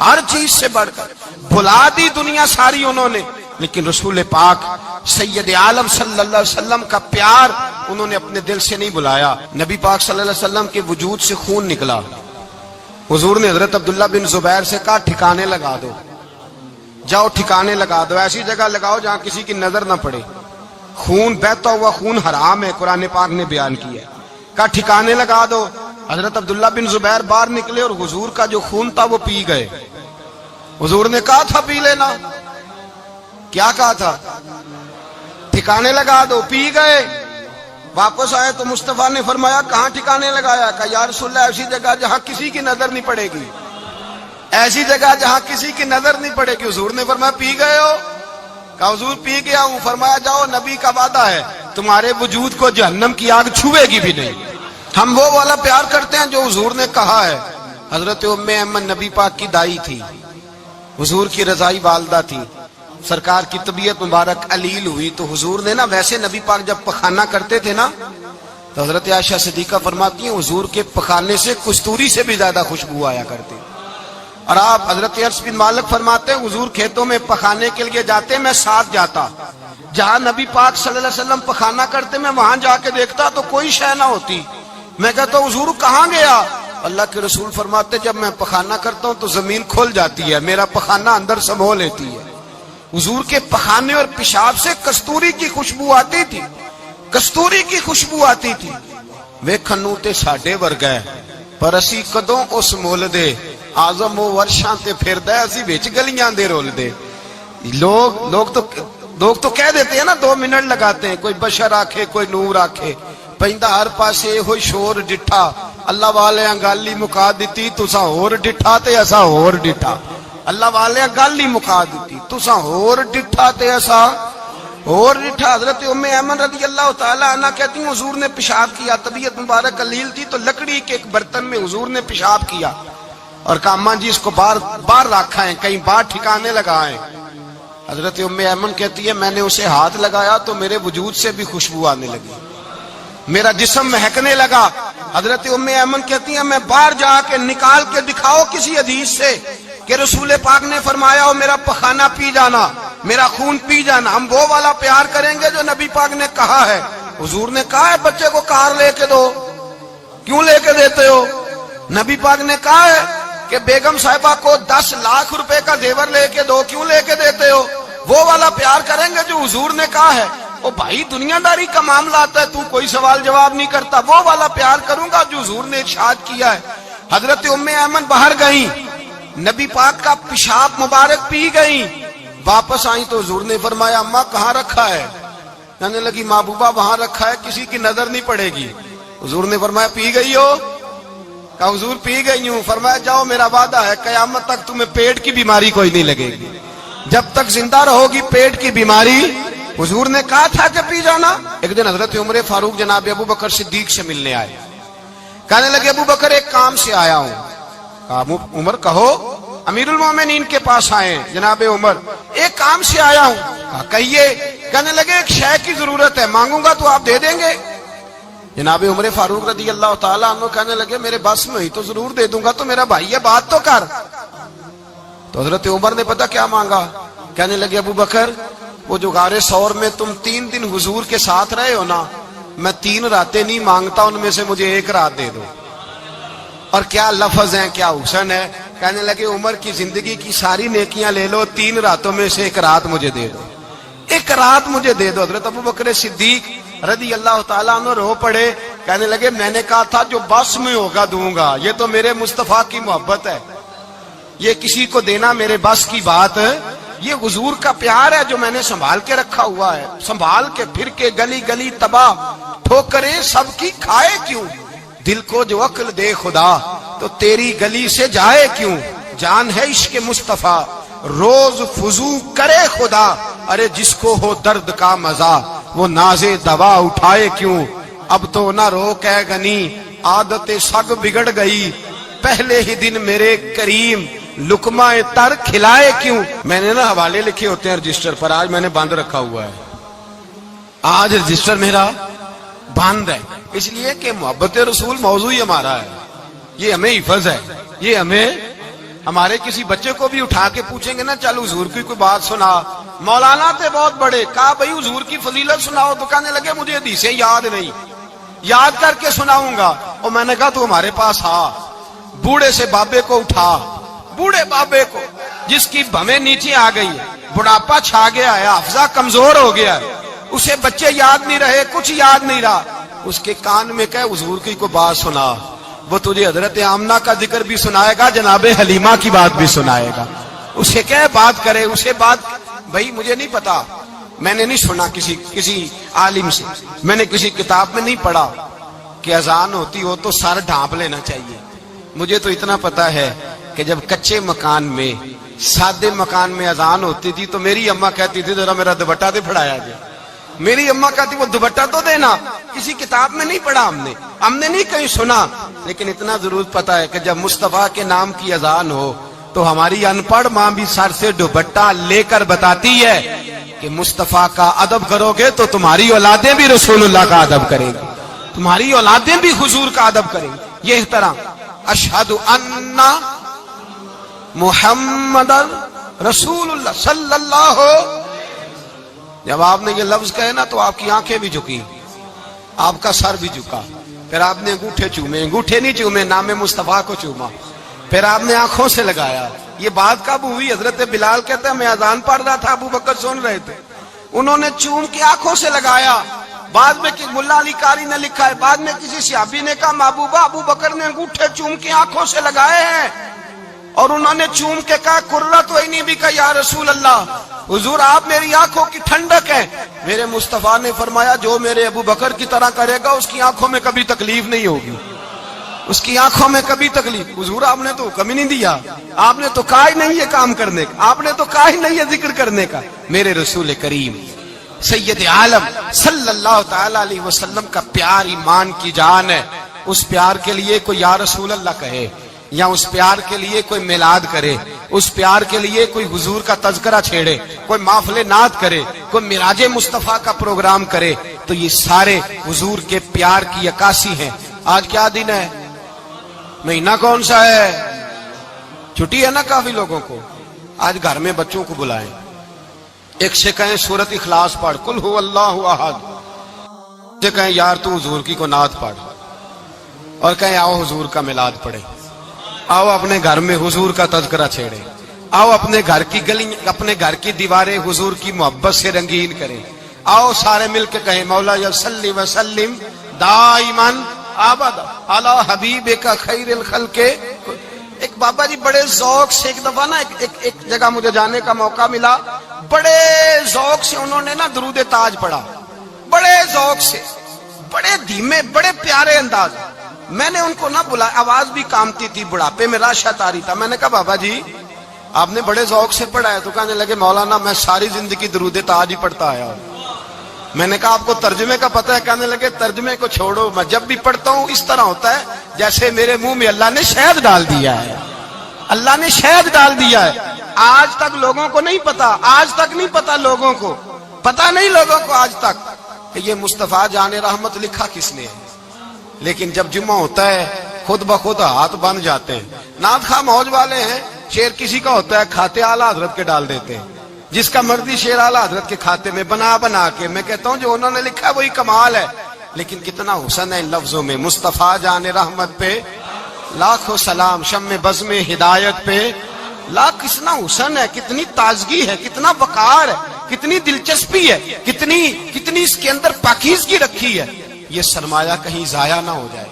ہر چیز سے بڑھ کر بھلا دی دنیا ساری انہوں نے، لیکن رسول پاک سید عالم صلی اللہ علیہ وسلم کا پیار انہوں نے اپنے دل سے نہیں بلایا۔ نبی پاک صلی اللہ علیہ وسلم کے وجود سے خون نکلا، حضور نے حضرت عبداللہ بن زبیر سے کہا ٹھکانے لگا دو، جاؤ ٹھکانے لگا دو، ایسی جگہ لگاؤ جہاں کسی کی نظر نہ پڑے، خون بہتا ہوا خون حرام ہے، قرآن پاک نے بیان کیا ہے، کہا ٹھکانے لگا دو۔ حضرت عبداللہ بن زبیر باہر نکلے اور حضور کا جو خون تھا وہ پی گئے۔ حضور نے کہا تھا پی لینا، کیا کہا تھا؟ ٹھکانے لگا دو، پی گئے۔ واپس آئے تو مصطفیٰ نے فرمایا کہاں ٹھکانے لگایا؟ کہا یا رسول اللہ ایسی جگہ جہاں کسی کی نظر نہیں پڑے گی، ایسی جگہ جہاں کسی کی نظر نہیں پڑے گی۔ حضور نے فرمایا پی گئے ہو؟ کہا حضور پی گیا ہوں۔ فرمایا جاؤ، نبی کا وعدہ ہے تمہارے وجود کو جہنم کی آگ چھوئے گی بھی نہیں۔ ہم وہ والا پیار کرتے ہیں جو حضور نے کہا ہے۔ حضرت ام ایمن نبی پاک کی دائی تھی، حضور کی رضائی والدہ تھی، سرکار کی طبیعت مبارک علیل ہوئی تو حضور نے نا، ویسے نبی پاک جب پخانہ کرتے تھے نا تو حضرت عائشہ صدیقہ فرماتی ہیں حضور کے پخانے سے کستوری سے بھی زیادہ خوشبو آیا کرتی۔ اور آپ حضرت انس بن مالک فرماتے ہیں حضور کھیتوں میں پخانے کے لیے جاتے، میں ساتھ جاتا، جہاں نبی پاک صلی اللہ علیہ وسلم پخانہ کرتے میں وہاں جا کے دیکھتا تو کوئی شے نہ ہوتی۔ میں کہتا ہوں حضور کہاں گیا؟ اللہ کے رسول فرماتے جب میں پخانہ کرتا ہوں تو زمین کھل جاتی ہے، میرا پخانہ اندر سمو لیتی ہے۔ حضور کے پخانے اور پیشاب سے کستوری کی خوشبو آتی تھی، کستوری کی خوشبو آتی تھی۔ ویکھنوں تے ساڈے ورگا ہے پر اسی کدوں اس مول دے، آزم و ورشاں تے پھردا ہے اسی وچ گلیاں دے رول دے۔ لوگ تو کہہ دیتے ہیں نا، 2 منٹ لگاتے ہیں، کوئی بشر آکھے کوئی نور آکھے، پیندا ہر پاسے ہوئی شور ڈٹھا، اللہ والے گل ہی مکا دیتی، تساں ہور ڈٹھا تے اساں ہور ڈٹھا۔ اللہ والے گل ہی مکا دیتی، تساں ہور ڈٹھا تے اساں ہور ڈٹھا۔ حضرت ام ایمن رضی اللہ تعالی عنہ کہتی ہیں حضور نے پیشاب کیا، طبیعت مبارک علیل تھی تو لکڑی کے ایک برتن میں حضور نے پیشاب کیا اور کہا اماں جی اس کو باہر رکھا ہے، کہیں باہر ٹھکانے لگائیں۔ حضرت ام ایمن کہتی ہے میں نے اسے ہاتھ لگایا تو میرے وجود سے بھی خوشبو آنے لگی، میرا جسم مہکنے لگا۔ حضرت ام ایمن کہتی ہیں میں باہر جا کے نکال کے دکھاؤ کسی حدیث سے کہ رسول پاک نے فرمایا ہو میرا پخانہ پی جانا، میرا خون پی جانا۔ ہم وہ والا پیار کریں گے جو نبی پاک نے کہا ہے۔ حضور نے کہا ہے بچے کو کار لے کے دو، کیوں لے کے دیتے ہو؟ نبی پاک نے کہا ہے کہ بیگم صاحبہ کو 10 لاکھ روپے کا زیور لے کے دو، کیوں لے کے دیتے ہو؟ وہ والا پیار کریں گے جو حضور نے کہا ہے۔ او بھائی دنیا داری کا معاملہ آتا ہے، تو کوئی سوال جواب نہیں کرتا، وہ والا پیار کروں گا جو حضور نے ارشاد کیا ہے۔ حضرت ام ایمن باہر گئیں، نبی پاک کا پیشاب مبارک پی گئیں، واپس آئیں تو حضور نے فرمایا اماں کہاں رکھا ہے؟ کہنے لگی محبوبہ وہاں رکھا ہے، کسی کی نظر نہیں پڑے گی۔ حضور نے فرمایا پی گئی ہو؟ کہا حضور پی گئی ہوں۔ فرمایا جاؤ میرا وعدہ ہے قیامت تک تمہیں پیٹ کی بیماری کوئی نہیں لگے گی، جب تک زندہ رہو گی پیٹ کی بیماری۔ حضور نے کہا تھا کہ پی جانا۔ ایک دن حضرت عمر فاروق جناب ابو بکر صدیق سے ملنے آئے، کہنے لگے ابو بکر ایک کام سے آیا ہوں۔ کہا عمر کہو۔ امیر المومنین کے پاس آئے جناب عمر، ایک کام سے آیا ہوں۔ کہا کہیے۔ کہنے لگے ایک شے کی ضرورت ہے، مانگوں گا تو آپ دے دیں گے؟ جناب عمر فاروق رضی اللہ تعالیٰ عنہ کہنے لگے میرے بس میں ہی تو ضرور دے دوں گا، تو میرا بھائی ہے بات تو کر۔ تو حضرت عمر نے پتہ کیا مانگا؟ کہنے لگے ابو بکر وہ جو غار ثور میں تم 3 دن حضور کے ساتھ رہے ہو نا، میں 3 راتیں نہیں مانگتا، ان میں سے مجھے 1 رات دے دو۔ اور کیا لفظ ہیں، کیا حسن ہے۔ کہنے لگے عمر کی زندگی کی ساری نیکیاں لے لو، 3 راتوں میں سے 1 رات مجھے دے دو، 1 رات مجھے دے دو۔ حضرت ابو بکر صدیق رضی اللہ تعالیٰ عنہ رو پڑے، کہنے لگے میں نے کہا تھا جو بس میں ہوگا دوں گا، یہ تو میرے مصطفیٰ کی محبت ہے، یہ کسی کو دینا میرے بس کی بات ہے، یہ حضور کا پیار ہے جو میں نے سنبھال کے رکھا ہوا ہے، سنبھال کے پھر کے گلی گلی تباہ ٹھوکریں سب کی کھائے کیوں، دل کو جو عقل دے خدا تو تیری گلی سے جائے کیوں، جان ہے عشق مصطفیٰ روز فضو کرے خدا، ارے جس کو ہو درد کا مزہ وہ ناز دوا اٹھائے کیوں، اب تو نہ روک ہے غنی عادت سگ بگڑ گئی، پہلے ہی دن میرے کریم لقمہ تر کھلائے کیوں۔ میں نے نا حوالے لکھے ہوتے ہیں رجسٹر پر، آج میں نے بند رکھا ہوا ہے، آج رجسٹر میرا بند ہے، اس لیے کہ محبت رسول موضوع ہی ہمارا ہے، یہ ہمیں حفظ ہے، یہ ہمیں ہمارے کسی بچے کو بھی اٹھا کے پوچھیں گے نا چل حضور کی کوئی بات سنا، مولانا تھے بہت بڑے، کہا بھائی حضور کی فضیلت سناؤ، تو کہنے لگے مجھے حدیثیں یاد نہیں، یاد کر کے سناؤں گا۔ اور میں نے کہا تو ہمارے پاس آ، بوڑھے سے بابے کو اٹھا، بوڑھے بابے کو جس کی بھمیں نیچے آ گئی ہے، بڑھاپا چھا گیا ہے، حافظہ کمزور ہو گیا ہے، اسے بچے یاد نہیں رہے، کچھ یاد نہیں رہا، اس کے کان میں کہے حضور کی کوئی بات سنا، وہ تجھے حضرت آمنہ کا ذکر بھی سنائے گا، جناب حلیمہ کی بات بھی سنائے گا، اسے کہے بات کرے، اسے بات، بھائی مجھے نہیں پتا، میں نے نہیں سنا کسی عالم سے، میں نے کسی کتاب میں نہیں پڑھا کہ اذان ہوتی ہو تو سر ڈھانپ لینا چاہیے، مجھے تو اتنا پتا ہے کہ جب کچے مکان میں، سادے مکان میں اذان ہوتی تھی تو میری اماں کہتی تھی ذرا میرا دوپٹہ دے پھڑایا جائے، میری اماں کہتی وہ دوپٹہ تو دینا، کسی کتاب میں نہیں پڑھا ہم نے نہیں کہیں سنا، لیکن اتنا ضرور پتا ہے کہ جب مصطفیٰ کے نام کی اذان ہو تو ہماری ان پڑھ ماں بھی سر سے دوپٹہ لے کر بتاتی ہے کہ مصطفیٰ کا ادب کرو گے تو تمہاری اولادیں بھی رسول اللہ کا ادب کریں گی، تمہاری اولادیں بھی حضور کا ادب کریں گی، یہ احترام۔ اشہد ان محمد رسول اللہ صلی اللہ ہو، جب آپ نے یہ لفظ کہے نا تو آپ کی آنکھیں بھی جھکی، آپ کا سر بھی جھکا، پھر آپ نے انگوٹھے چومے، انگوٹھے نہیں چومے، نام مصطفیٰ کو چوما، پھر آپ نے آنکھوں سے لگایا۔ یہ بات کب ہوئی؟ حضرت بلال کہتے ہیں میں اذان پڑھ رہا تھا، ابو بکر سن رہے تھے، انہوں نے چوم کے آنکھوں سے لگایا۔ بعد میں ملا علی قاری نے لکھا ہے، بعد میں کسی صحابی نے کہا محبوبہ ابو بکر نے انگوٹھے چوم کے آنکھوں سے لگائے ہیں، اور انہوں نے چوم کے کہا قرۃ عینی بک یا رسول اللہ، حضور آپ میری آنکھوں کی ٹھنڈک ہے۔ میرے مصطفیٰ نے فرمایا جو میرے ابو بکر کی طرح کرے گا اس کی آنکھوں میں کبھی تکلیف نہیں ہوگی، اس کی آنکھوں میں کبھی تکلیف۔ حضور آپ نے تو حکم ہی نہیں دیا، آپ نے تو کہا ہی نہیں یہ کام کرنے کا، آپ نے تو کہا ہی نہیں یہ ذکر کرنے کا۔ میرے رسول کریم سید عالم صلی اللہ تعالی علیہ وسلم کا پیار ایمان کی جان ہے، اس پیار کے لیے کوئی یا رسول اللہ کہے، یا اس پیار کے لیے کوئی میلاد کرے، اس پیار کے لیے کوئی حضور کا تذکرہ چھیڑے، کوئی محفل نعت کرے، کوئی معراج مصطفیٰ کا پروگرام کرے، تو یہ سارے حضور کے پیار کی عکاسی ہیں۔ آج کیا دن ہے؟ مہینہ کون سا ہے؟ چھٹی ہے نا کافی لوگوں کو، آج گھر میں بچوں کو بلائیں، ایک سے کہیں سورت اخلاص پڑھ، قل هو اللہ احد، سے کہیں یار تو حضور کی کو نعت پڑھ، اور کہیں آؤ حضور کا میلاد پڑھے، آؤ اپنے گھر میں حضور کا تذکرہ چھیڑے، آؤ اپنے گھر کی گلی، اپنے گھر کی دیواریں حضور کی محبت سے رنگین کریں، آؤ سارے مل کے کہیں مولا صلی وسلم دائما ابدا علی حبیبک خیر الخلق۔ ایک بابا جی بڑے ذوق سے، ایک دفعہ نا ایک جگہ مجھے جانے کا موقع ملا، بڑے ذوق سے انہوں نے نا درود تاج پڑھا، بڑے ذوق سے، بڑے دھیمے، بڑے پیارے انداز۔ میں نے ان کو نہ بلایا، آواز بھی کامتی تھی، بڑھاپے میں راشد آ رہی تھا، میں نے کہا بابا جی آپ نے بڑے ذوق سے پڑھا ہے، تو کہنے لگے مولانا میں ساری زندگی درود تاج ہی پڑھتا آیا ہوں۔ میں نے کہا آپ کو ترجمے کا پتہ ہے؟ کہنے لگے ترجمے کو چھوڑو، میں جب بھی پڑھتا ہوں اس طرح ہوتا ہے جیسے میرے منہ میں اللہ نے شہد ڈال دیا ہے، اللہ نے شہد ڈال دیا ہے۔ آج تک لوگوں کو نہیں پتا، آج تک نہیں پتا لوگوں کو، پتا نہیں لوگوں کو آج تک کہ یہ مصطفیٰ جان رحمت لکھا کس نے ہے، لیکن جب جمعہ ہوتا ہے خود بخود ہاتھ بن جاتے ہیں۔ نعت خواہ موج والے ہیں، شعر کسی کا ہوتا ہے کھاتے اعلیٰ حضرت کے ڈال دیتے ہیں، جس کا مرضی شعر اعلیٰ حضرت کے کھاتے میں بنا بنا کے، میں کہتا ہوں جو انہوں نے لکھا ہے وہی کمال ہے، لیکن کتنا حسن ہے ان لفظوں میں۔ مصطفیٰ جان رحمت پہ لاکھوں سلام، شمع بزم ہدایت پہ لاکھ، کتنا حسن ہے، کتنی تازگی ہے، کتنا وقار ہے، کتنی دلچسپی ہے، کتنی اس کے اندر پاکیزگی رکھی ہے۔ یہ سرمایہ کہیں ضائع نہ ہو جائے۔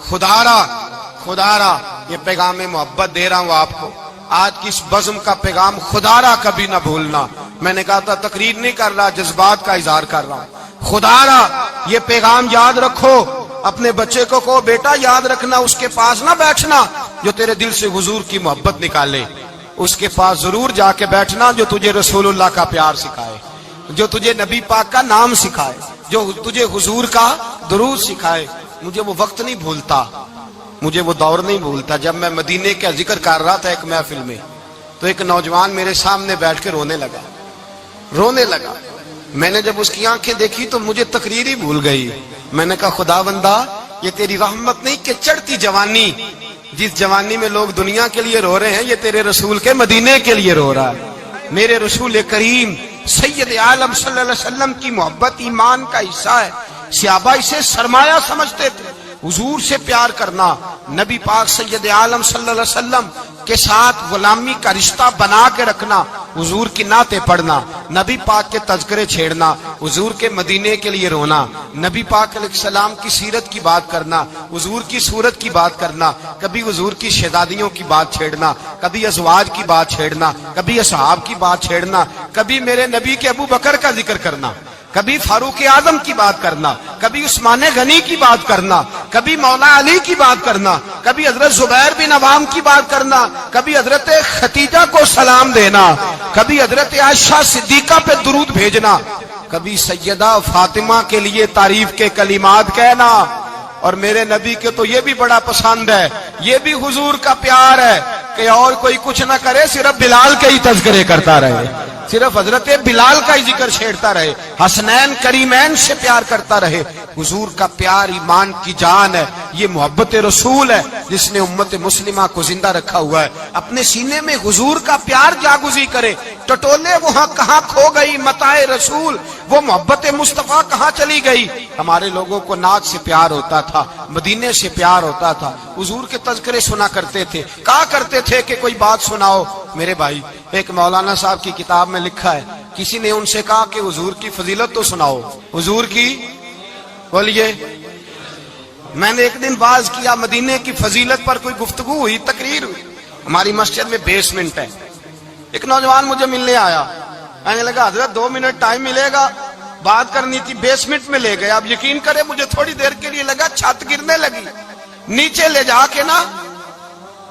خدا را یہ پیغام محبت دے رہا ہوں آپ کو، آج کی اس بزم کا پیغام خدا را کبھی نہ بھولنا۔ میں نے کہا تھا تقریر نہیں کر رہا، جذبات کا اظہار کر رہا ہوں۔ خدا را یہ پیغام یاد رکھو، اپنے بچے کو کہو بیٹا یاد رکھنا، اس کے پاس نہ بیٹھنا جو تیرے دل سے حضور کی محبت نکالے، اس کے پاس ضرور جا کے بیٹھنا جو تجھے رسول اللہ کا پیار سکھائے، جو تجھے نبی پاک کا نام سکھائے، جو تجھے حضور کا درود سکھائے۔ مجھے وہ وقت نہیں بھولتا، مجھے وہ دور نہیں بھولتا جب میں مدینے کا ذکر کر رہا تھا ایک محفل میں، تو ایک نوجوان میرے سامنے بیٹھ کے رونے لگا۔ میں نے جب اس کی آنکھیں دیکھی تو مجھے تقریر ہی بھول گئی. میں نے کہا خدا بندہ یہ تیری رحمت نہیں کہ چڑھتی جوانی، جس جوانی میں لوگ دنیا کے لیے رو رہے ہیں یہ تیرے رسول کے مدینے کے لیے رو رہا ہے. میرے رسول کریم سید عالم صلی اللہ علیہ وسلم کی محبت ایمان کا حصہ ہے. صحابہ اسے سرمایہ سمجھتے تھے. حضور سے پیار کرنا، نبی پاک سید عالم صلی اللہ علیہ وسلم کے ساتھ غلامی کا رشتہ بنا کے رکھنا، حضور کی نعتیں پڑھنا، نبی پاک کے تذکرے چھیڑنا، حضور کے مدینے کے لیے رونا، نبی پاک علیہ السلام کی سیرت کی بات کرنا، حضور کی صورت کی بات کرنا، کبھی حضور کی شہزادیوں کی بات چھیڑنا، کبھی ازواج کی بات چھیڑنا، کبھی اصحاب کی بات چھیڑنا، کبھی میرے نبی کے ابو بکر کا ذکر کرنا، کبھی فاروق اعظم کی بات کرنا، کبھی عثمان غنی کی بات کرنا، کبھی مولا علی کی بات کرنا، کبھی حضرت زبیر بن عوام کی بات کرنا، کبھی حضرت خدیجہ کو سلام دینا، کبھی حضرت عائشہ صدیقہ پہ درود بھیجنا، کبھی سیدہ فاطمہ کے لیے تعریف کے کلمات کہنا. اور میرے نبی کے تو یہ بھی بڑا پسند ہے، یہ بھی حضور کا پیار ہے کہ اور کوئی کچھ نہ کرے، صرف بلال کے ہی تذکرے کرتا رہے، صرف حضرت بلال کا ہی ذکر چھیڑتا رہے، حسنین کریمین سے پیار کرتا رہے. حضور کا پیار ایمان کی جان ہے. یہ محبت رسول ہے جس نے امت مسلمہ کو زندہ رکھا ہوا ہے. اپنے سینے میں حضور کا پیار جاگزی کرے. ٹٹولے وہاں کہاں کھو گئی متاع رسول، وہ محبت مصطفیٰ کہاں چلی گئی. ہمارے لوگوں کو نعت سے پیار ہوتا تھا، مدینے سے پیار ہوتا تھا، حضور کے تذکرے سنا کرتے تھے. کہا کرتے تھے کہ کوئی بات سناؤ. میرے بھائی ایک مولانا صاحب کی کتاب میں لکھا ہے، کسی نے ان سے کہا کہ حضور کی فضیلت تو سناؤ. حضور کی بولیے. میں نے ایک دن باز کیا، مدینے کی فضیلت پر کوئی گفتگو ہوئی، تقریر ہوئی. ہماری مسجد میں بیسمنٹ ہے. ایک نوجوان مجھے ملنے آیا، کہنے لگا حضرت 2 منٹ ٹائم ملے گا، بات کرنی تھی. بیسمنٹ میں لے گئے. اب یقین کرے مجھے تھوڑی دیر کے لیے لگا چھت گرنے لگی. نیچے لے جا کے نا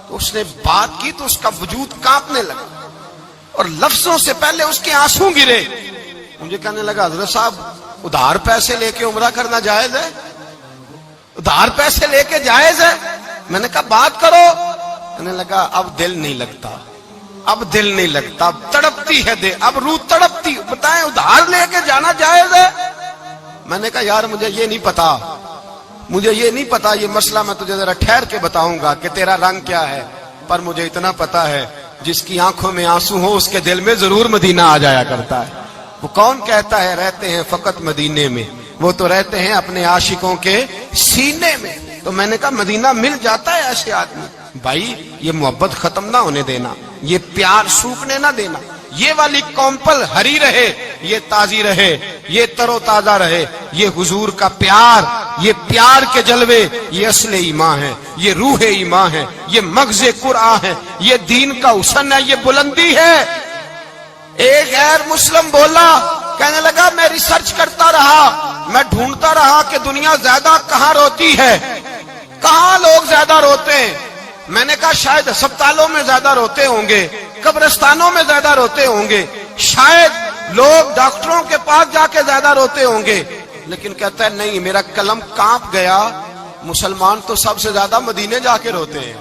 تو اس نے بات کی تو اس کا وجود کانپنے لگا اور لفظوں سے پہلے اس کے آنسو گرے. مجھے کہنے لگا حضرت صاحب ادھار پیسے لے کے عمرہ کرنا جائز ہے؟ ادھار پیسے لے کے جائز ہے؟ میں نے کہا بات کرو. کہنے لگا اب دل نہیں لگتا، اب دل نہیں لگتا، اب تڑپتی ہے دل، اب روح تڑپتی. بتائیں ادھار لے کے جانا جائز ہے؟ میں نے کہا یار مجھے یہ نہیں پتا، مجھے یہ نہیں پتا یہ مسئلہ، میں تجھے ذرا ٹھہر کے بتاؤں گا کہ تیرا رنگ کیا ہے. پر مجھے اتنا پتا ہے جس کی آنکھوں میں آنسو ہو اس کے دل میں ضرور مدینہ آ جایا کرتا ہے. وہ کون کہتا ہے رہتے ہیں فقط مدینے میں؟ وہ تو رہتے ہیں اپنے عاشقوں کے سینے میں. تو میں نے کہا مدینہ مل جاتا ہے ایسے آدمی. بھائی یہ محبت ختم نہ ہونے دینا، یہ پیار سوکھنے نہ دینا. یہ والی کومپل ہری رہے، یہ تازی رہے، یہ تر و تازہ رہے. یہ حضور کا پیار، یہ پیار کے جلوے، یہ اصل ایمان ہے، یہ روح ایمان ہے، یہ مغز قرآن ہے، یہ دین کا حسن ہے، یہ بلندی ہے. ایک غیر مسلم بولا، کہنے لگا میں ریسرچ کرتا رہا، میں ڈھونڈتا رہا کہ دنیا زیادہ کہاں روتی ہے، کہاں لوگ زیادہ روتے ہیں. میں نے کہا شاید ہسپتالوں میں زیادہ روتے ہوں گے، قبرستانوں میں زیادہ روتے ہوں گے، شاید لوگ ڈاکٹروں کے پاس جا کے زیادہ روتے ہوں گے. لیکن کہتا ہے نہیں، میرا قلم کانپ گیا، مسلمان تو سب سے زیادہ مدینے جا کے روتے ہیں،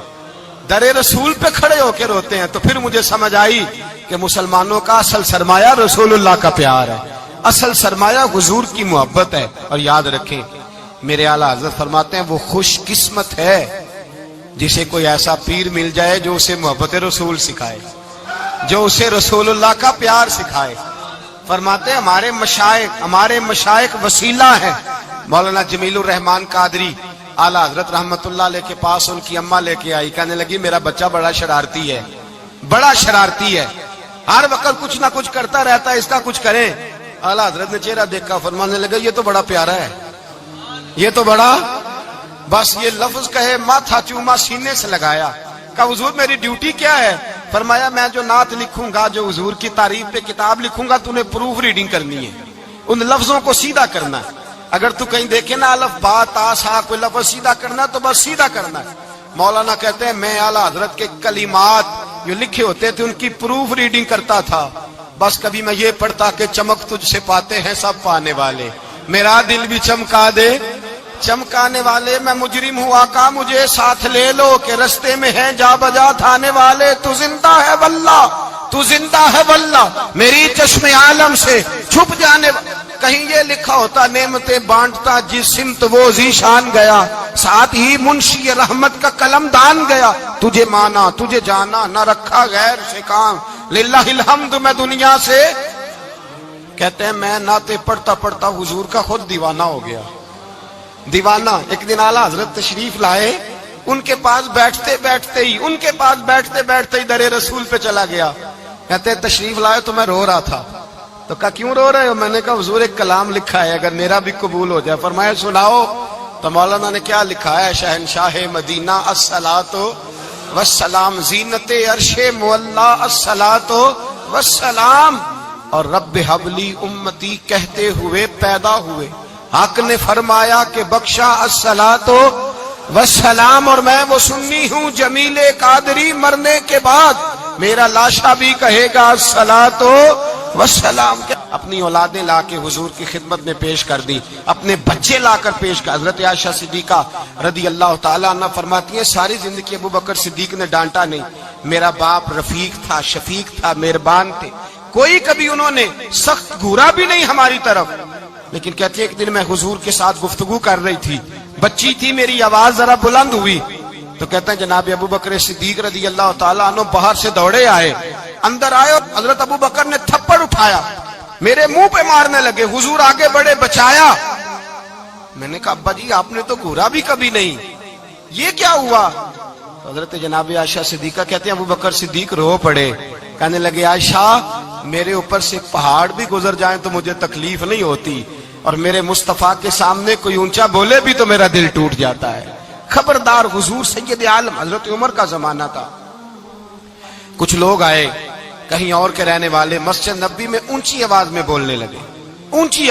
در رسول پہ کھڑے ہو کے روتے ہیں. تو پھر مجھے سمجھ آئی کہ مسلمانوں کا اصل سرمایہ رسول اللہ کا پیار ہے، اصل سرمایہ حضور کی محبت ہے. اور یاد رکھیں میرے اعلیٰ حضرت فرماتے ہیں وہ خوش قسمت ہے جسے کوئی ایسا پیر مل جائے جو اسے محبت رسول سکھائے، جو اسے رسول اللہ کا پیار سکھائے. فرماتے ہیں ہمارے مشائخ وسیلہ ہیں. مولانا جمیل الرحمان قادری اعلیٰ حضرت رحمت اللہ علیہ کے پاس ان کی اماں لے کے آئی. کہنے لگی میرا بچہ بڑا شرارتی ہے، بڑا شرارتی ہے، ہر وقت کچھ نہ کچھ کرتا رہتا ہے، اس کا کچھ کریں. اعلیٰ حضرت نے چہرہ دیکھا، فرمانے لگا یہ تو بڑا پیارا ہے، یہ تو بڑا، بس یہ لفظ کہے ماتھا چوما سینے سے لگایا. کہا حضور میری ڈیوٹی کیا ہے؟ فرمایا میں جو نعت لکھوں گا، جو حضور کی تعریف پہ کتاب لکھوں گا، تو نے پروف ریڈنگ کرنی ہے، ان لفظوں کو سیدھا کرنا ہے. اگر تو کہیں دیکھے نا الف با تا سا کوئی لفظ سیدھا کرنا تو بس سیدھا کرنا ہے. مولانا کہتے ہیں میں اعلیٰ حضرت کے کلمات جو لکھے ہوتے تھے ان کی پروف ریڈنگ کرتا تھا. بس کبھی میں یہ پڑھتا کہ چمک تجھ سے پاتے ہیں سب پانے والے، میرا دل بھی چمکا دے چمکانے والے. میں مجرم ہوا کا مجھے ساتھ لے لو کہ رستے میں ہیں جا بجا تھانے والے. تو زندہ ہے واللہ تو زندہ ہے واللہ میری چشم عالم سے چھپ جانے کہیں یہ لکھا ہوتا نعمتیں بانٹتا جس سمت وہ ذیشان گیا ساتھ ہی منشی رحمت کا قلم دان گیا تجھے مانا تجھے جانا نہ رکھا غیر سے کام للہ الحمد میں دنیا سے کہتے ہیں میں نعتیں پڑھتا پڑھتا حضور کا خود دیوانہ ہو گیا دیوانہ ایک دن اعلیٰ حضرت تشریف لائے ان کے پاس بیٹھتے بیٹھتے ہی در رسول پہ چلا گیا کہتے ہیں تشریف لائے تو میں رو رہا تھا تو کہا کیوں رو رہے ہو میں نے کہا حضور ایک کلام لکھا ہے اگر میرا بھی قبول ہو جائے فرمایا سناؤ تو مولانا نے کیا لکھا ہے شہنشاہ مدینہ الصلاۃ والسلام زینت عرش مولا الصلاۃ والسلام اور رب حبلی امتی کہتے ہوئے پیدا ہوئے حق نے فرمایا کہ بخشا الصلاۃ والسلام اور میں وہ سنی ہوں جمیل قادری مرنے کے بعد میرا لاشا بھی کہے گا الصلاۃ والسلام اپنی اولادیں لا کے حضور کی خدمت میں پیش کر دی اپنے بچے لا کر پیش کر حضرت عائشہ صدیقہ رضی اللہ تعالیٰ عنہ فرماتی ہیں ساری زندگی ابو بکر صدیق نے ڈانٹا نہیں میرا باپ رفیق تھا شفیق تھا مہربان تھے کوئی کبھی انہوں نے سخت گھورا بھی نہیں ہماری طرف لیکن کہتی ہے ایک دن میں حضور کے ساتھ گفتگو کر رہی تھی بچی تھی میری آواز ذرا بلند ہوئی تو کہتے ہیں جناب ابو بکر صدیق رضی اللہ تعالیٰ عنہ باہر سے دوڑے آئے اندر آئے اور حضرت ابو بکر نے تھپڑ اٹھایا میرے منہ پہ مارنے لگے حضور آگے بڑھے بچایا میں نے کہا ابا جی آپ نے تو گھورا بھی کبھی نہیں یہ کیا ہوا حضرت جناب عائشہ صدیقہ کہتے ہیں ابو بکر صدیق رو پڑے کہنے لگے عائشہ میرے اوپر سے پہاڑ بھی گزر جائیں تو مجھے تکلیف نہیں ہوتی اور میرے مصطفیٰ کے سامنے کوئی اونچا بولے بھی تو میرا دل ٹوٹ جاتا ہے خبردار حضور سید عالم حضرت عمر کا زمانہ تھا کچھ لوگ آئے کہیں اور کے رہنے والے مسجد نبی میں اونچی آواز میں بولنے لگے اونچی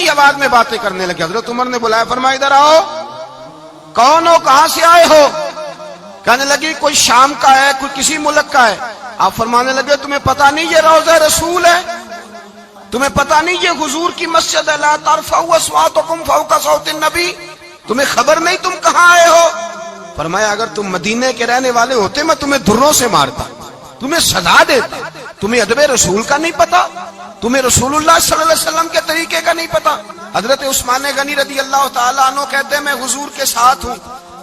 آواز میں باتیں کرنے لگے حضرت عمر نے بلایا فرمایا ادھر آؤ کون ہو کہاں سے آئے ہو کہنے لگی کوئی شام کا ہے کوئی کسی ملک کا ہے آپ فرمانے لگے تمہیں پتا نہیں یہ روضہ رسول ہے تمہیں پتا نہیں یہ حضور کی مسجد ہے لا ترفعوا اصواتکم فوق صوت النبی تمہیں خبر نہیں تم کہاں آئے ہو فرمایا اگر تم مدینے کے رہنے والے ہوتے میں تمہیں دھروں سے مارتا تمہیں سزا دیتا تمہیں ادب رسول کا نہیں پتا تمہیں رسول اللہ صلی اللہ علیہ وسلم کے طریقے کا نہیں پتا حضرت عثمان غنی رضی اللہ تعالیٰ عنہ کہتے ہیں میں حضور کے ساتھ ہوں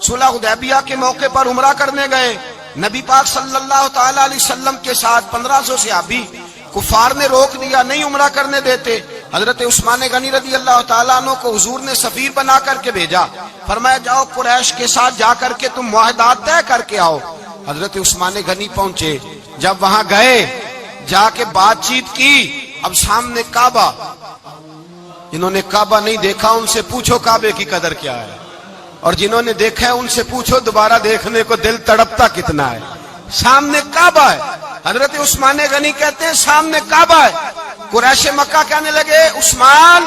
صلح حدیبیہ کے موقع پر عمرہ کرنے گئے نبی پاک صلی اللہ تعالیٰ علیہ وسلم کے ساتھ 1500 صحابی کفار نے روک دیا نہیں عمرہ کرنے دیتے حضرت عثمان غنی رضی اللہ تعالیٰ عنہ کو حضور نے سفیر بنا کر کے بھیجا فرمایا جاؤ قریش کے ساتھ جا کر کے تم معاہدات طے کر کے آؤ حضرت عثمان غنی پہنچے جب وہاں گئے جا کے بات چیت کی اب سامنے کعبہ جنہوں نے کعبہ نہیں دیکھا ان سے پوچھو کعبے کی قدر کیا ہے اور جنہوں نے دیکھا ہے ان سے پوچھو دوبارہ دیکھنے کو دل تڑپتا کتنا ہے سامنے کعبہ ہے حضرت عثمان غنی کہتے ہیں سامنے کعبہ ہے قریش مکہ کہنے لگے عثمان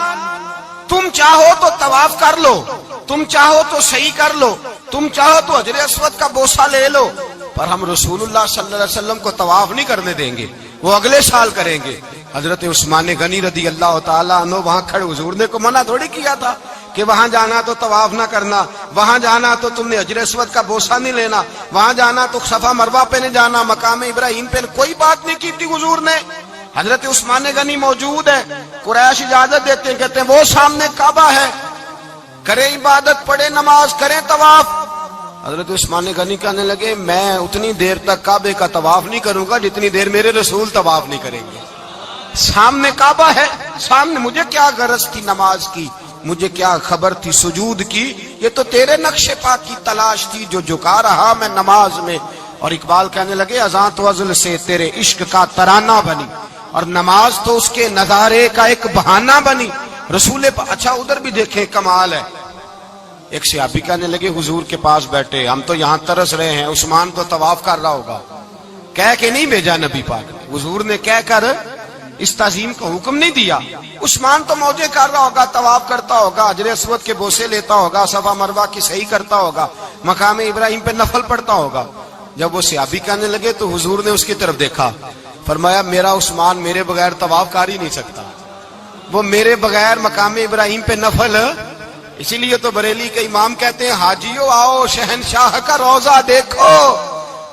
تم چاہو تو طواف کر لو تم چاہو تو صحیح کر لو تم چاہو تو حجر اسود کا بوسہ لے لو پر ہم رسول اللہ صلی اللہ علیہ وسلم کو طواف نہیں کرنے دیں گے وہ اگلے سال کریں گے حضرت عثمان غنی رضی اللہ تعالیٰ عنہ وہاں کھڑے حضور نے کو منع تھوڑی کیا تھا کہ وہاں جانا تو طواف نہ کرنا وہاں جانا تو تم نے حجر اسود کا بوسہ نہیں لینا وہاں جانا تو صفا مروہ پہ نہیں جانا مقام ابراہیم پہ کوئی بات نہیں کی تھی حضور نے حضرت عثمان غنی موجود ہے قریش اجازت دیتے ہیں کہتے ہیں وہ سامنے کعبہ ہے کریں عبادت پڑھیں نماز کریں طواف حضرت عثمان غنی کہنے لگے میں اتنی دیر تک کعبے کا طواف نہیں کروں گا جتنی دیر میرے رسول طواف نہیں کریں گے سامنے کعبہ ہے سامنے مجھے کیا غرض تھی نماز کی مجھے کیا خبر تھی سجود کی یہ تو تیرے نقش پا کی تلاش تھی جو جھکا رہا میں نماز میں اور اقبال کہنے لگے اذان تو ازل سے تیرے عشق کا ترانہ بنی اور نماز تو اس کے نظارے کا ایک بہانہ بنی رسول اچھا ادھر بھی دیکھیں کمال ہے ایک صحابی کہنے لگے حضور کے پاس بیٹھے ہم تو یہاں ترس رہے ہیں عثمان تو طواف کر رہا ہوگا کہہ کے نہیں بھیجا نبی پاک حضور نے کہہ کر اس تعظیم کا حکم نہیں دیا عثمان تو موجے کر رہا ہوگا طواف کرتا ہوگا حجر اسود کے بوسے لیتا ہوگا صفا مروہ کی صحیح کرتا ہوگا مقام ابراہیم پہ نفل پڑھتا ہوگا جب وہ صحابی کہنے لگے تو حضور نے اس کی طرف دیکھا فرمایا میرا عثمان میرے بغیر طواف کر ہی نہیں سکتا وہ میرے بغیر مقام ابراہیم پہ نفل اسی لیے تو بریلی کے امام کہتے ہیں حاجیو آؤ شہنشاہ کا روضہ دیکھو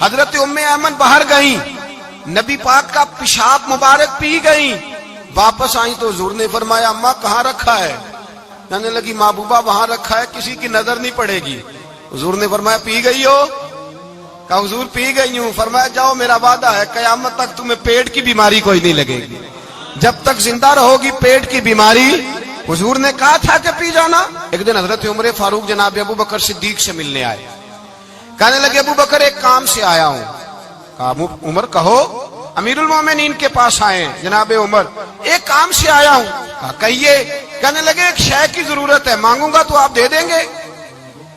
حضرت ام ایمن باہر گئیں، نبی پاک کا پیشاب مبارک پی گئیں، واپس آئیں تو حضور نے فرمایا اماں کہاں رکھا ہے؟ کہنے لگی محبوبہ وہاں رکھا ہے، کسی کی نظر نہیں پڑے گی۔ حضور نے فرمایا پی گئی ہو؟ کہا حضور پی گئی ہوں۔ فرمایا جاؤ میرا وعدہ ہے قیامت تک تمہیں پیٹ کی بیماری کوئی نہیں لگے گی، جب تک زندہ رہو گی پیٹ کی بیماری۔ حضور نے کہا تھا کہ پی جانا۔ ایک دن حضرت عمر فاروق جناب ابو بکر صدیق سے ملنے آئے، کہنے لگے ابو بکر ایک کام سے آیا ہوں۔ کہا عمر کہو۔ امیر المومنین کے پاس آئے جناب عمر، ایک کام سے آیا ہوں۔ کہا کہیے۔ کہنے لگے ایک شے کی ضرورت ہے، مانگوں گا تو آپ دے دیں گے؟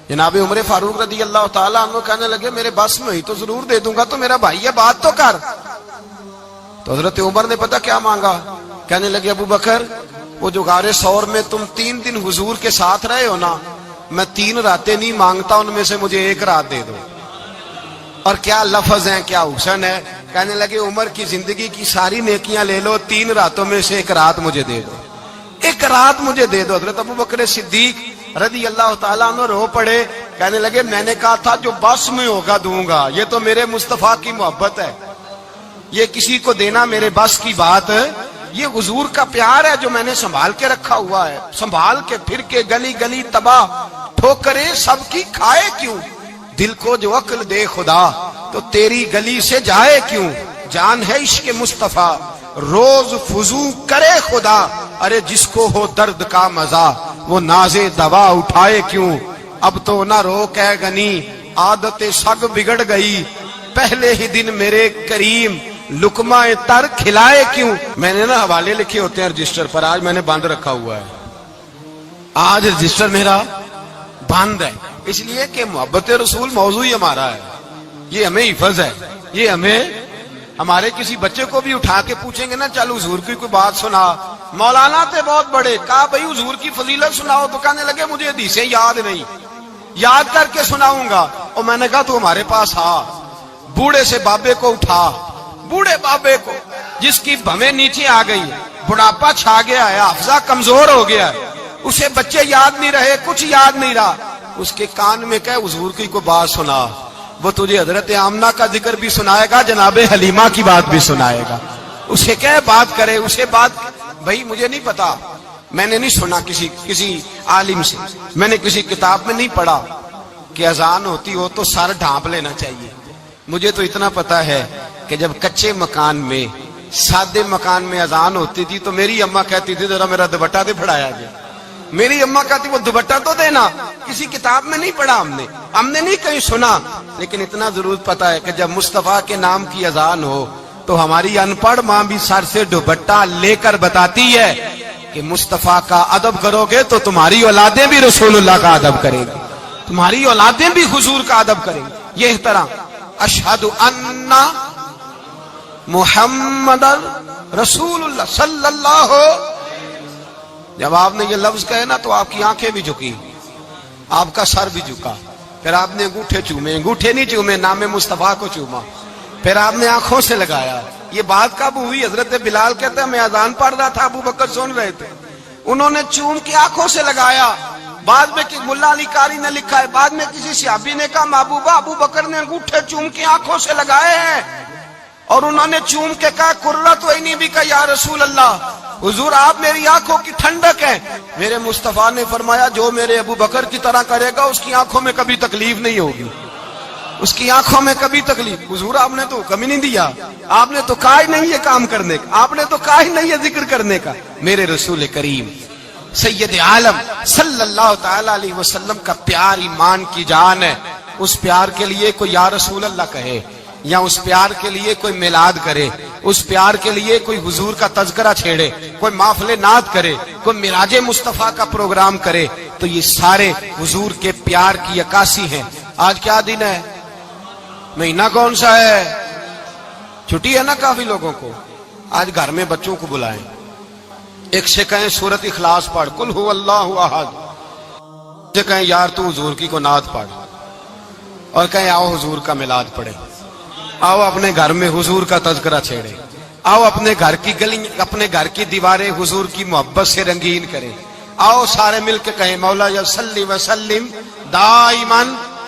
جناب عمر فاروق رضی اللہ تعالیٰ عنہ کہنے لگے میرے بس میں ہی تو ضرور دے دوں گا، تو میرا بھائی ہے بات تو کر۔ تو حضرت عمر نے پتہ کیا مانگا؟ کہنے لگے ابو بکر وہ جو غار ثور میں تم 3 دن حضور کے ساتھ رہے ہو نا، میں 3 راتیں نہیں مانگتا، ان میں سے مجھے 1 رات دے دو۔ اور کیا لفظ ہیں، کیا حسن ہے۔ کہنے لگے عمر کی زندگی کی ساری نیکیاں لے لو، 3 راتوں میں سے 1 رات مجھے دے دو، 1 رات مجھے دے دو۔ حضرت ابو بکر صدیق رضی اللہ تعالیٰ عنہ رو پڑے، کہنے لگے میں نے کہا تھا جو بس میں ہوگا دوں گا، یہ تو میرے مصطفیٰ کی محبت ہے، یہ کسی کو دینا میرے بس کی بات ہے، یہ حضور کا پیار ہے جو میں نے سنبھال کے رکھا ہوا ہے، سنبھال کے پھر کے گلی گلی تباہ ٹھوکریں سب کی کھائے کیوں، دل کو جو عقل دے خدا تو تیری گلی سے جائے کیوں، جان ہے عشق مصطفیٰ روز فضو کرے خدا، ارے جس کو ہو درد کا مزہ وہ ناز دوا اٹھائے کیوں، اب تو نہ روک ہے غنی عادت سگ بگڑ گئی، پہلے ہی دن میرے کریم لقمہ تر کھلائے کیوں۔ میں نے نا حوالے لکھے ہوتے ہیں رجسٹر پر، آج میں نے بند رکھا ہوا ہے، آج رجسٹر میرا بند ہے، اس لیے کہ محبت رسول موضوع ہی ہمارا ہے، یہ ہمیں حفظ ہے، یہ ہمیں ہمارے کسی بچے کو بھی اٹھا کے پوچھیں گے نا چل حضور کی کوئی بات سنا، مولانا تھے بہت بڑے، کہا بھائی حضور کی فضیلت سناؤ، تو کہنے لگے مجھے حدیثیں یاد نہیں، یاد کر کے سناؤں گا۔ اور میں نے کہا تو ہمارے پاس آ، بوڑھے سے بابے کو اٹھا، بوڑھے بابے کو جس کی بھویں نیچے آ گئی، بڑھاپا چھا گیا ہے، حافظہ کمزور ہو گیا ہے، اسے بچے یاد نہیں رہے، کچھ یاد نہیں رہا، اس کے کان میں کہے حضور کی کوئی بات سنا، وہ تجھے حضرت آمنہ کا ذکر بھی سنائے گا، جناب حلیمہ کی بات بھی سنائے گا، اسے کہے بات کرے، اسے بات۔ بھائی مجھے نہیں پتا، میں نے نہیں سنا کسی عالم سے، میں نے کسی کتاب میں نہیں پڑھا کہ اذان ہوتی ہو تو سر ڈھانپ لینا چاہیے، مجھے تو اتنا پتا ہے کہ جب کچے مکان میں سادے مکان میں اذان ہوتی تھی تو میری اماں کہتی تھی ذرا میرا دوپٹہ دے پھڑایا جائے، میری اماں کہتی وہ دوپٹہ تو دینا، کسی کتاب میں نہیں پڑھا ہم نے نہیں کہیں سنا، لیکن اتنا ضرور پتا ہے کہ جب مصطفیٰ کے نام کی اذان ہو تو ہماری ان پڑھ ماں بھی سر سے دوپٹہ لے کر بتاتی ہے کہ مصطفیٰ کا ادب کرو گے تو تمہاری اولادیں بھی رسول اللہ کا ادب کریں گی، تمہاری اولادیں بھی حضور کا ادب کریں گی۔ یہ احترام، اشہد ان محمد رسول اللہ صلی اللہ ہو، جب آپ نے یہ لفظ کہے نا تو آپ کی آنکھیں بھی جھکی، آپ کا سر بھی جھکا، پھر آپ نے انگوٹھے چومے، انگوٹھے نہیں چومے، نام مصطفیٰ کو چوما، پھر آپ نے آنکھوں سے لگایا۔ یہ بات کب ہوئی؟ حضرت بلال کہتے ہیں میں اذان پڑھ رہا تھا، ابو بکر سن رہے تھے، انہوں نے چوم کے آنکھوں سے لگایا۔ بعد میں ملا علی قاری نے لکھا ہے، بعد میں کسی صحابی نے کہا محبوبہ ابو بکر نے انگوٹھے چوم کے آنکھوں سے لگائے ہیں، اور انہوں نے چوم کے کہا قرۃ عینی بک یا رسول اللہ، حضور آپ میری آنکھوں کی ٹھنڈک ہے۔ میرے مصطفیٰ نے فرمایا جو میرے ابو بکر کی طرح کرے گا اس کی آنکھوں میں کبھی تکلیف نہیں ہوگی، اس کی آنکھوں میں کبھی تکلیف۔ حضور آپ نے تو حکم ہی نہیں دیا، آپ نے تو کہا ہی نہیں یہ کام کرنے کا، آپ نے تو کہا ہی نہیں یہ ذکر کرنے کا۔ میرے رسول کریم سید عالم صلی اللہ تعالی علیہ وسلم کا پیار ایمان کی جان ہے، اس پیار کے لیے کوئی یا رسول اللہ کہے، یا اس پیار کے لیے کوئی میلاد کرے، اس پیار کے لیے کوئی حضور کا تذکرہ چھیڑے، کوئی محفل نعت کرے، کوئی معراج مصطفیٰ کا پروگرام کرے، تو یہ سارے حضور کے پیار کی عکاسی ہیں۔ آج کیا دن ہے؟ مہینہ کون سا ہے؟ چھٹی ہے نا کافی لوگوں کو۔ آج گھر میں بچوں کو بلائیں، ایک سے کہیں سورت اخلاص پڑھ، قل هو اللہ احد، سے کہیں یار تو حضور کی کو نعت پڑھ، اور کہیں آؤ حضور کا میلاد پڑھے، آؤ اپنے گھر میں حضور کا تذکرہ چھیڑے، آؤ اپنے گھر کی گلی، اپنے گھر کی دیواریں حضور کی محبت سے رنگین کریں، آؤ سارے مل کے کہیں مولا یا صلی وسلم دائماً